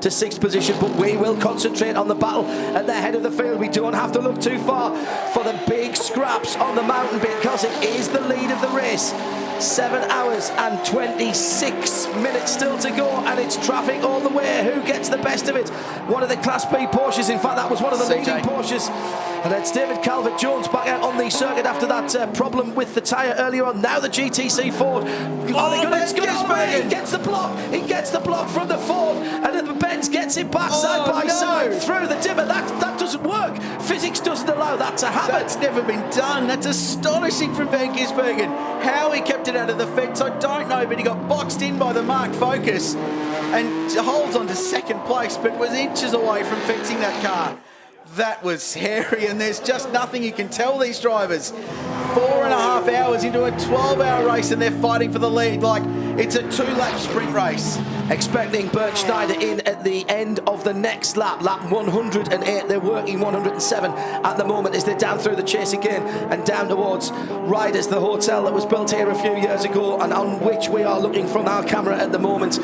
to sixth position, but we will concentrate on the battle at the head of the field. We don't have to look too far for the big scraps on the mountain because it is the lead of the race. 7 hours and 26 minutes still to go, and it's traffic all the way. Who gets the best of it? One of the Class B Porsches. In fact, that was one of the leading Porsches. And it's David Calvert-Jones back out on the circuit after that problem with the tyre earlier on. Now the GTC Ford. It's good. He gets the block. He gets the block from the Ford, and then the Benz gets it back side by side through the dimmer. That doesn't work. Physics doesn't allow that to happen. That's never been done. That's astonishing from Van Gisbergen. How he kept it out of the fence, I don't know, but he got boxed in by the Mark Focus and holds on to second place, but was inches away from fencing that car. That was hairy, and there's just nothing you can tell these drivers. 4.5 hours into a 12-hour race, and they're fighting for the lead like it's a 2-lap sprint race. Expecting Bernd Schneider in at the end of the next lap, lap 108. They're working 107 at the moment as they're down through the chase again and down towards Riders, the hotel that was built here a few years ago and on which we are looking from our camera at the moment.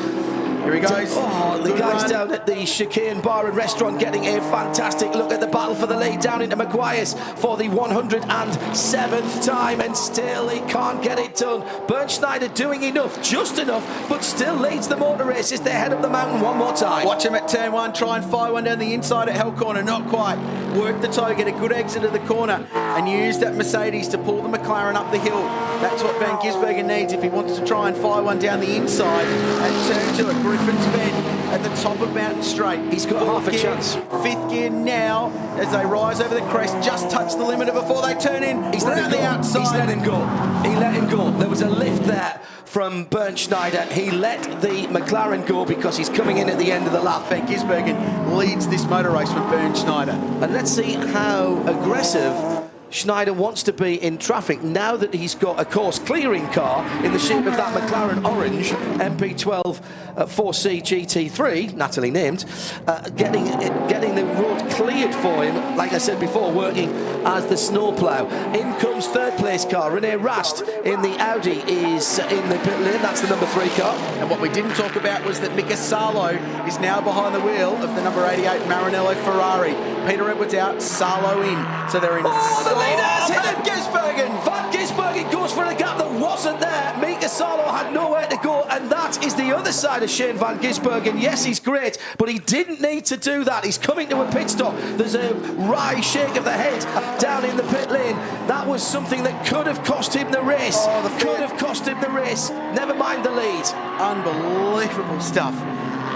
Here he goes. The guys down at the Chicane Bar and Restaurant getting a fantastic look at the battle for the lead down into Maguire's for the 107th time, and still he can't get it done. Bernd Schneider doing enough, just enough, but still leads the motor race as they head up the mountain one more time. Watch him at turn one, try and fire one down the inside at Hell Corner, not quite. Work the toe, get a good exit of the corner, and use that Mercedes to pull the McLaren up the hill. That's what Van Gisbergen needs if he wants to try and fire one down the inside at turn two at Griffin's Bend at the top of Mountain Straight. He's got half a chance. Fifth gear now as they rise over the crest, just touch the limiter before they turn in. He's around the outside. He's let him go. He let him go. There was a lift there from Bernd Schneider. He let the McLaren go because he's coming in at the end of the lap. Van Gisbergen leads this motor race with Bernd Schneider. And let's see how aggressive Schneider wants to be in traffic now that he's got a course clearing car in the shape of that McLaren Orange MP12 4C GT3, Natalie named, getting the road cleared for him, like I said before, working as the snowplow. In comes third place car. Rene Rast in the Audi is in the pit lane. That's the number 3 car. And what we didn't talk about was that Mika Salo is now behind the wheel of the number 88 Maranello Ferrari. Peter Edwards out, Salo in. So they're in. The leaders hit Van Gisbergen. Van Gisbergen goes for a gap that wasn't there. Mika Salo had nowhere to go, and that is the other side of Shane Van Gisbergen. Yes, he's great, but he didn't need to do that. He's coming to a pit stop. There's a wry shake of the head down in the pit lane. That was something that could have cost him the race. Could have cost him the race. Never mind the lead. Unbelievable stuff.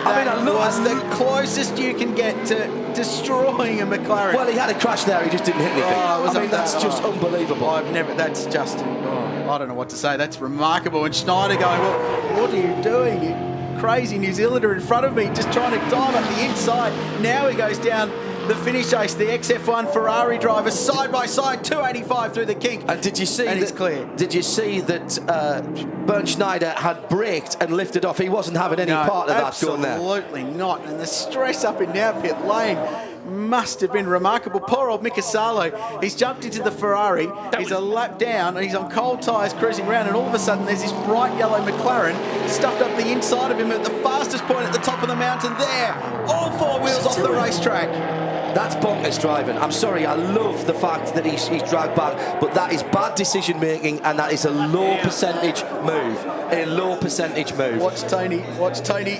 That was the closest you can get to destroying a McLaren. Well, he had a crash there. He just didn't hit anything. That's just unbelievable. That's just, I don't know what to say. That's remarkable. And Schneider going, well, what are you doing? You crazy New Zealander in front of me, just trying to dive up the inside. Now he goes down the finish ace, the XF1 Ferrari driver, side by side, 285 through the kink. And did you see and it's clear? Did you see that Bernd Schneider had braked and lifted off? He wasn't having any part of that going there. Absolutely not. And the stress up in now pit lane must have been remarkable. Poor old Mika Salo, he's jumped into the Ferrari, he's a lap down, and he's on cold tyres cruising around, and all of a sudden there's this bright yellow McLaren stuffed up the inside of him at the fastest point at the top of the mountain there. All 4 wheels off the racetrack. That's bonkers driving. I'm sorry, I love the fact that he's dragged back, but that is bad decision making, and that is a low percentage move. A low percentage move. Watch Tony.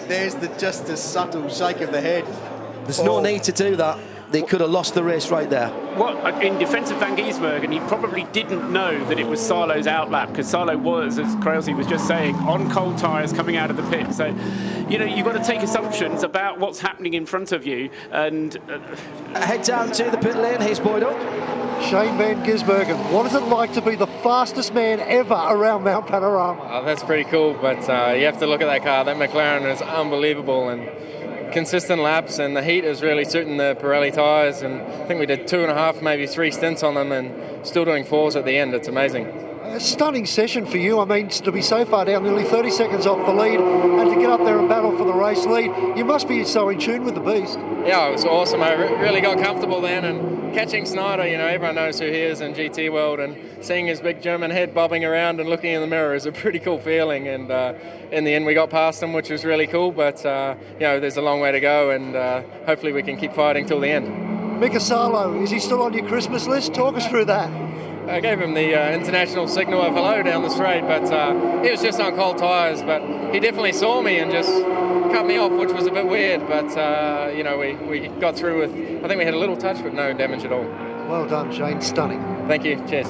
There's just a subtle shake of the head. There's no need to do that. They could have lost the race right there. Well, in defence of Van Gisbergen, he probably didn't know that it was Salo's outlap, because Salo was, as Crailsey was just saying, on cold tyres coming out of the pit. So, you've got to take assumptions about what's happening in front of you. And head down to the pit lane. Here's Boyd up. Shane Van Gisbergen, what is it like to be the fastest man ever around Mount Panorama? Oh, that's pretty cool, but you have to look at that car. That McLaren is unbelievable, and consistent laps, and the heat is really suiting the Pirelli tyres, and I think we did 2.5, maybe 3 stints on them, and still doing 4s at the end. It's amazing. A stunning session for you. I mean, to be so far down, nearly 30 seconds off the lead, and to get up there and battle for the race lead, you must be so in tune with the beast. Yeah, it was awesome. I really got comfortable then, and catching Schneider, you know, everyone knows who he is in GT world, and seeing his big German head bobbing around and looking in the mirror is a pretty cool feeling. And in the end, we got past him, which was really cool. But you know, there's a long way to go, and hopefully we can keep fighting till the end. Mika Salo, is he still on your Christmas list? Talk us through that. I gave him the international signal of hello down the straight, but he was just on cold tyres. But he definitely saw me and just cut me off, which was a bit weird. But you know, we got through with, I think we had a little touch, but no damage at all. Well done, Shane. Stunning. Thank you. Cheers.